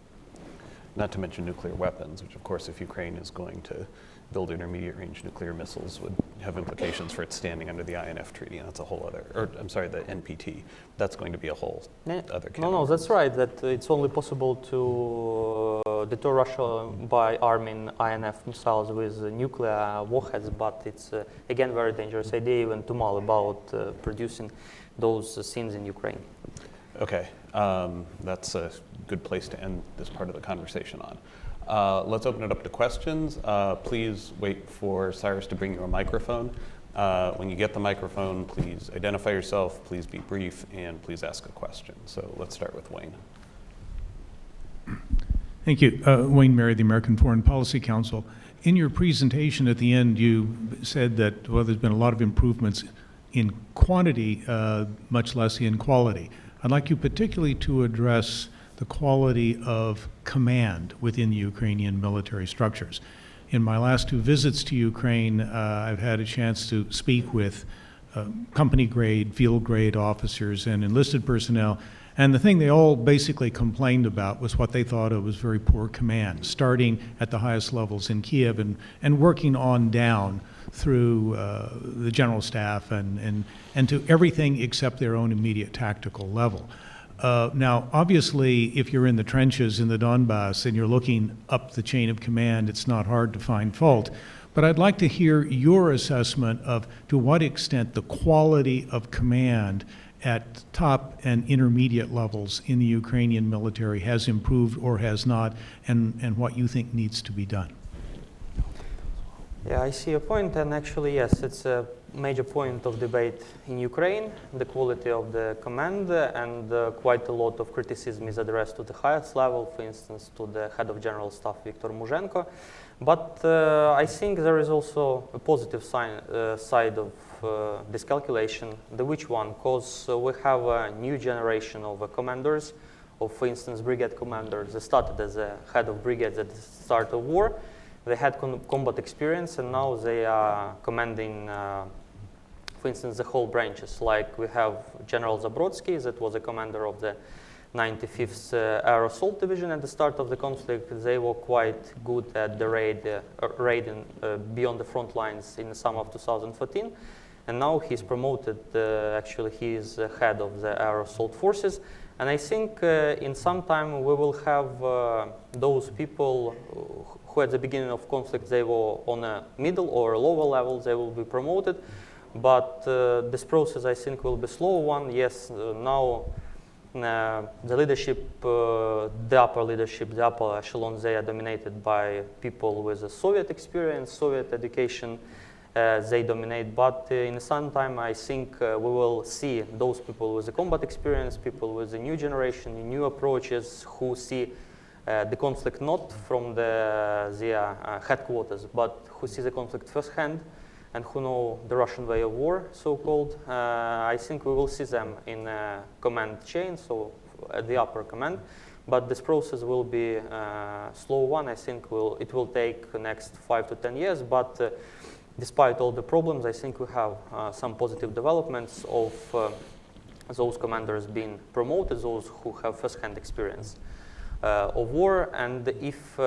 not to mention nuclear weapons, which of course if Ukraine is going to build intermediate range nuclear missiles would have implications for its standing under the INF treaty, and that's a whole other, or I'm sorry, the NPT. That's going to be a whole other can. No, that's right, that it's only possible to deter Russia by arming INF missiles with nuclear warheads, but it's again very dangerous idea even to mull about producing those scenes in Ukraine. Okay, that's a good place to end this part of the conversation on. Let's open it up to questions. Please wait for Cyrus to bring you a microphone. When you get the microphone, please identify yourself, please be brief, and please ask a question. So let's start with Wayne. Thank you. Wayne Merry, the American Foreign Policy Council. In your presentation at the end, you said that, well, there's been a lot of improvements in quantity, much less in quality. I'd like you particularly to address the quality of command within the Ukrainian military structures. In my last 2 visits to Ukraine, I've had a chance to speak with company grade, field grade officers and enlisted personnel, and the thing they all basically complained about was what they thought of as very poor command, starting at the highest levels in Kiev and working on down through the general staff and to everything except their own immediate tactical level. Now, obviously, if you're in the trenches in the Donbass and you're looking up the chain of command, it's not hard to find fault. But I'd like to hear your assessment of to what extent the quality of command at top and intermediate levels in the Ukrainian military has improved or has not, and what you think needs to be done. Yeah, I see your point, and actually, yes, it's a major point of debate in Ukraine, the quality of the command, and quite a lot of criticism is addressed to the highest level, for instance, to the head of general staff, Viktor Muzhenko. But I think there is also a positive side of this calculation. The which one? Because we have a new generation of commanders, of, for instance, brigade commanders. They started as a head of brigades at the start of war. They had combat experience, and now they are commanding, for instance, the whole branches. Like we have General Zabrodsky, that was a commander of the 95th Air Assault Division at the start of the conflict. They were quite good at the raiding beyond the front lines in the summer of 2014. And now he's promoted, actually he is head of the Air Assault Forces. And I think in some time we will have those people who at the beginning of conflict they were on a middle or a lower level, they will be promoted. But this process I think will be a slow one. Yes, now the leadership, the upper leadership, the upper echelons, they are dominated by people with a Soviet experience, Soviet education. They dominate, but in some time I think we will see those people with the combat experience, people with the new generation, new approaches, who see the conflict not from their headquarters, but who see the conflict firsthand and who know the Russian way of war, so-called. I think we will see them in a command chain, so at the upper command. But this process will be a slow one. I think it will take the next 5 to 10 years, but despite all the problems, I think we have some positive developments of those commanders being promoted, those who have first-hand experience of war. And if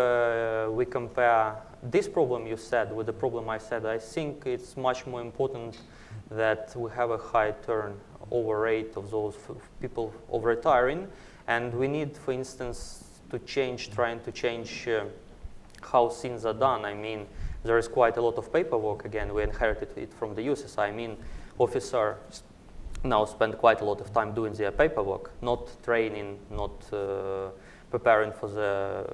we compare this problem you said with the problem I said, I think it's much more important that we have a high turnover rate of those people of retiring. And we need, for instance, trying to change how things are done. I mean, there is quite a lot of paperwork. Again, we inherited it from the USSR. I mean, officers now spend quite a lot of time doing their paperwork, not training, not preparing for the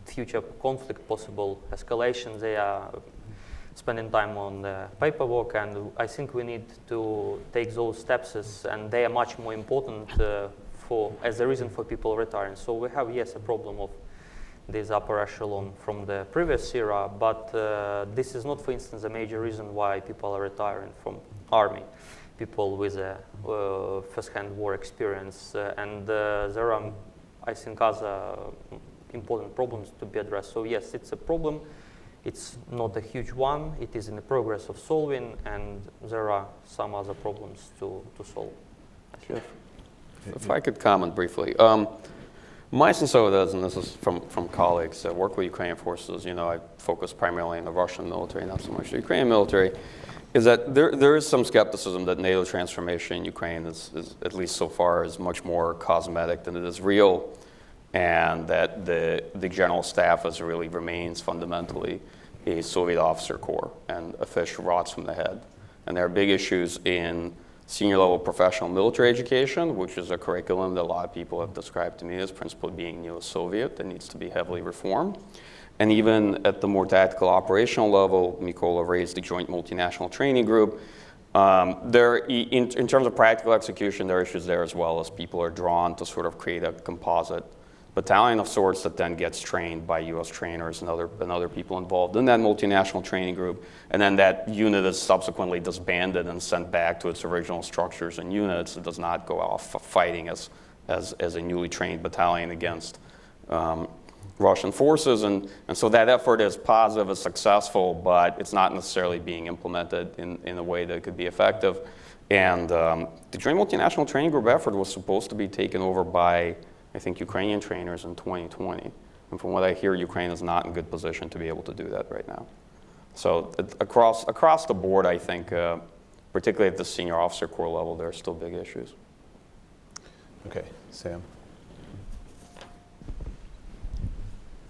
future conflict, possible escalation. They are spending time on the paperwork, and I think we need to take those steps, and they are much more important as a reason for people retiring. So we have, yes, a problem of this upper echelon from the previous era, but this is not, for instance, a major reason why people are retiring from army, people with a first-hand war experience. And there are, I think, other important problems to be addressed. So yes, it's a problem. It's not a huge one. It is in the progress of solving, and there are some other problems to solve. If I could comment briefly. My sense of it is, and this is from colleagues that work with Ukrainian forces, I focus primarily on the Russian military, not so much the Ukrainian military, is that there is some skepticism that NATO transformation in Ukraine is, at least so far, is much more cosmetic than it is real, and that the general staff really remains fundamentally a Soviet officer corps, and a fish rots from the head. And there are big issues in senior level professional military education, which is a curriculum that a lot of people have described to me as principally being neo-Soviet that needs to be heavily reformed. And even at the more tactical operational level, Mykola raised the Joint Multinational Training Group. In terms of practical execution, there are issues there as well, as people are drawn to sort of create a composite battalion of sorts that then gets trained by US trainers and other people involved in that multinational training group. And then that unit is subsequently disbanded and sent back to its original structures and units. It does not go off fighting as a newly trained battalion against Russian forces. And so that effort is positive, is successful, but it's not necessarily being implemented in a way that could be effective. And the Joint Multinational Training Group effort was supposed to be taken over by, I think, Ukrainian trainers in 2020. And from what I hear, Ukraine is not in good position to be able to do that right now. So across the board, I think, particularly at the senior officer corps level, there are still big issues. Okay, Sam.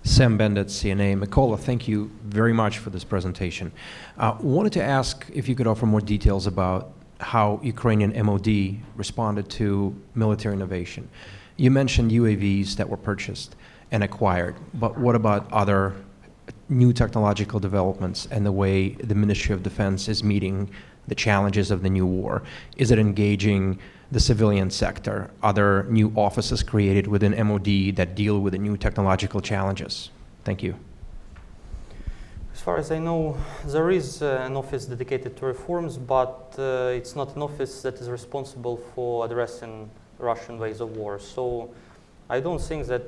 Sam Bendit, CNA. Mykola, thank you very much for this presentation. Wanted to ask if you could offer more details about how Ukrainian MOD responded to military innovation. You mentioned UAVs that were purchased and acquired, but what about other new technological developments and the way the Ministry of Defense is meeting the challenges of the new war? Is it engaging the civilian sector? Are there new offices created within MOD that deal with the new technological challenges? Thank you. As far as I know, there is an office dedicated to reforms, but it's not an office that is responsible for addressing Russian ways of war. So I don't think that,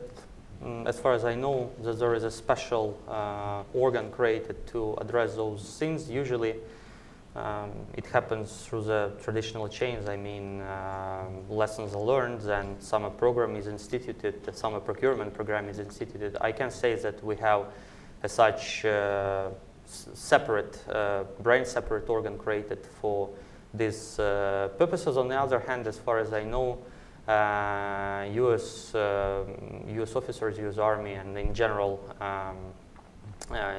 as far as I know, that there is a special organ created to address those things. Usually it happens through the traditional chains. I mean, lessons are learned, and summer program is instituted, the summer procurement program is instituted. I can say that we have as such separate, separate organ created for these purposes. On the other hand, as far as I know, US officers, US Army, and in general,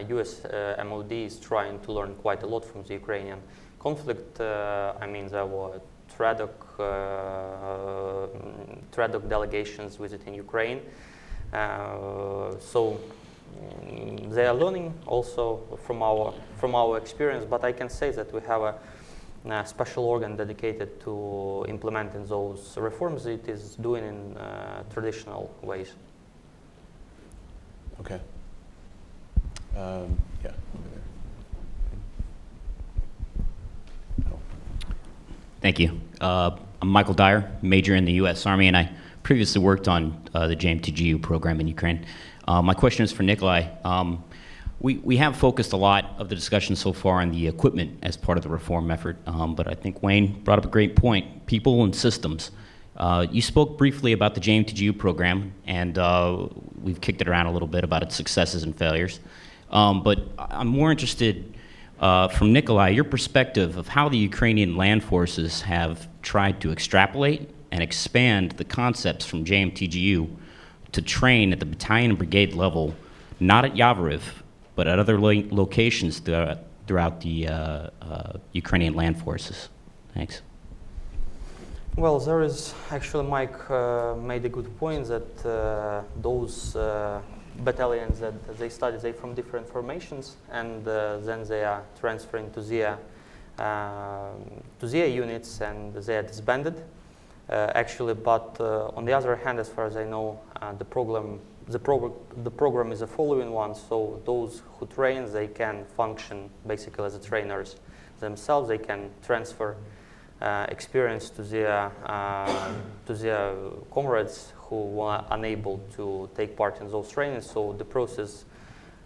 US MOD is trying to learn quite a lot from the Ukrainian conflict. I mean, there were TRADOC delegations visiting Ukraine. So they are learning also from our experience, but I can say that we have a special organ dedicated to implementing those reforms. It is doing in traditional ways. Okay. Yeah, over there. Oh. Thank you. I'm Michael Dyer, major in the U.S. Army, and I previously worked on the JMTGU program in Ukraine. My question is for Nikolai. We have focused a lot of the discussion so far on the equipment as part of the reform effort, but I think Wayne brought up a great point, people and systems. You spoke briefly about the JMTGU program, and we've kicked it around a little bit about its successes and failures. But I'm more interested from Nikolai, your perspective of how the Ukrainian land forces have tried to extrapolate and expand the concepts from JMTGU to train at the battalion and brigade level, not at Yavoriv, but at other locations throughout the Ukrainian land forces. Thanks. Well, there is actually, Mike made a good point that those battalions that they study, they from different formations, and then they are transferring to their units, and they are disbanded. Actually, but on the other hand, as far as I know, the program is a following one. So those who train, they can function basically as trainers themselves. They can transfer experience to their comrades who were unable to take part in those trainings. So the process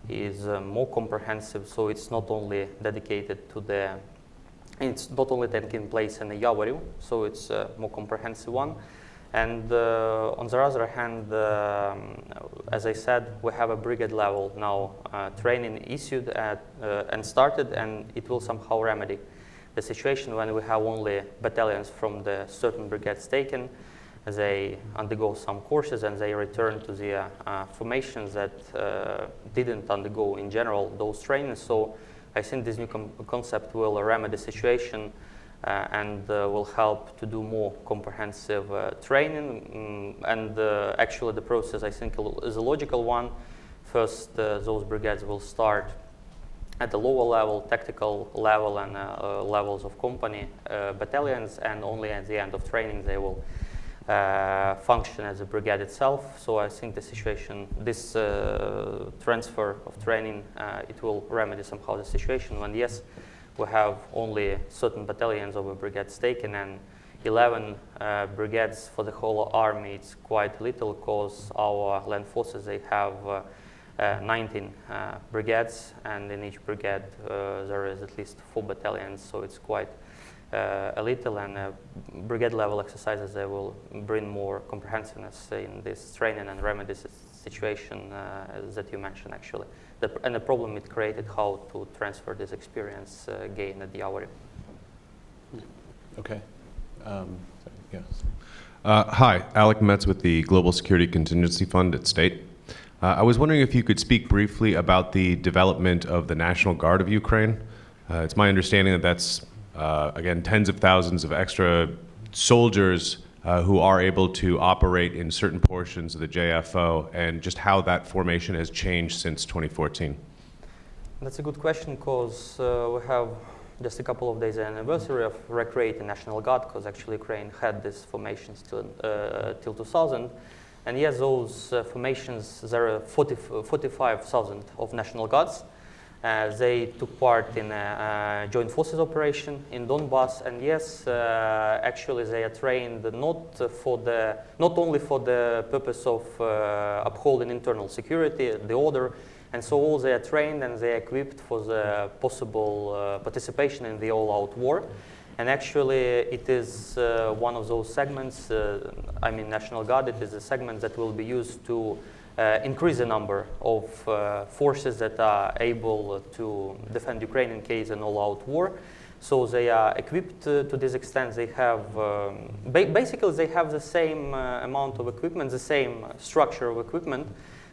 is more comprehensive. So it's not only dedicated to it's not only taking place in the Yavoriv, so it's a more comprehensive one. And on the other hand, as I said, we have a brigade level now training issued and started, and it will somehow remedy the situation when we have only battalions from the certain brigades taken. They undergo some courses and they return to the formations that didn't undergo in general those trainings. So I think this new concept will remedy the situation and will help to do more comprehensive training. And actually the process, I think, is a logical one. First, those brigades will start at the lower level, tactical level, and levels of company battalions, and only at the end of training they will function as a brigade itself. So I think the situation, this transfer of training, it will remedy somehow the situation when, yes, we have only certain battalions of a brigade taken, and 11 brigades for the whole army. It's quite little because our land forces, they have 19 brigades, and in each brigade there is at least 4 battalions, so it's quite a little, and brigade level exercises, they will bring more comprehensiveness in this training and remedy this situation that you mentioned actually. And the problem it created, how to transfer this experience gained at the hour. Okay. Yes. Hi, Alec Metz with the Global Security Contingency Fund at State. I was wondering if you could speak briefly about the development of the National Guard of Ukraine. It's my understanding that that's, again, tens of thousands of extra soldiers who are able to operate in certain portions of the JFO, and just how that formation has changed since 2014. That's a good question, because we have just a couple of days anniversary of recreating National Guard, because actually Ukraine had this formations till 2000. And yes, those formations, there are 45,000 of National Guards. They took part in a joint forces operation in Donbass, and yes, actually they are trained not only for the purpose of upholding internal security, the order, and so all they are trained and they are equipped for the possible participation in the all-out war. And actually, it is one of those segments, I mean, National Guard, it is a segment that will be used to increase the number of forces that are able to defend Ukraine in case of an all-out war. So they are equipped to this extent. They have, basically they have the same amount of equipment, the same structure of equipment.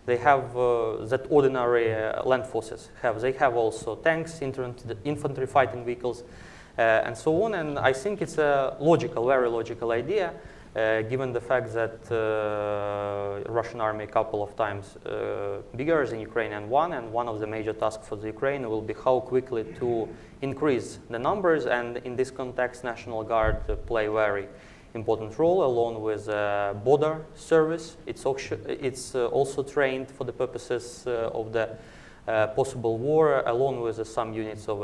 They have that ordinary land forces have. They have also tanks, infantry fighting vehicles, and so on. And I think it's a logical, very logical idea, given the fact that Russian army a couple of times bigger than Ukrainian one, and one of the major tasks for the Ukraine will be how quickly to increase the numbers. And in this context, National Guard play a very important role, along with border service. It's also trained for the purposes of the possible war, along with some units of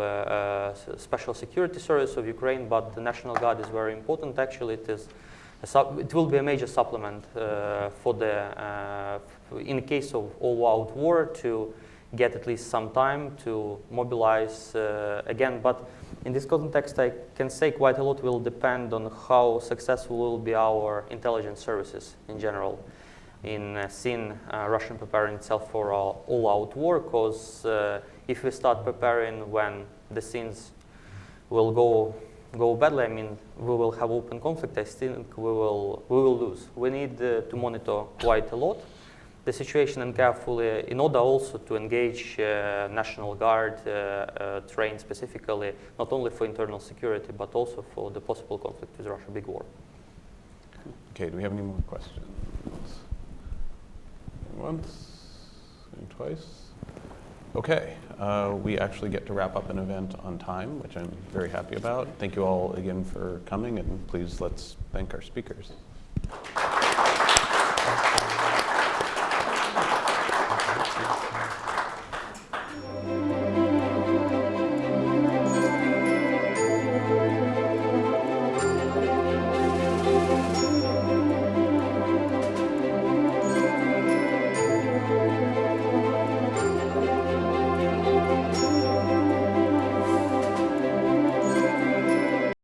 special security service of Ukraine. But the National Guard is very important. Actually, it will be a major supplement for in case of all-out war, to get at least some time to mobilize again. But in this context, I can say quite a lot will depend on how successful will be our intelligence services in general in seeing Russia preparing itself for all-out war. Because if we start preparing when the scenes will go badly, I mean, we will have open conflict. I think we will lose. We need to monitor quite a lot the situation and carefully, in order also to engage National Guard trained specifically, not only for internal security, but also for the possible conflict with Russia, big war. Okay, do we have any more questions? Once, and twice. Okay, we actually get to wrap up an event on time, which I'm very happy about. Thank you all again for coming, and please let's thank our speakers.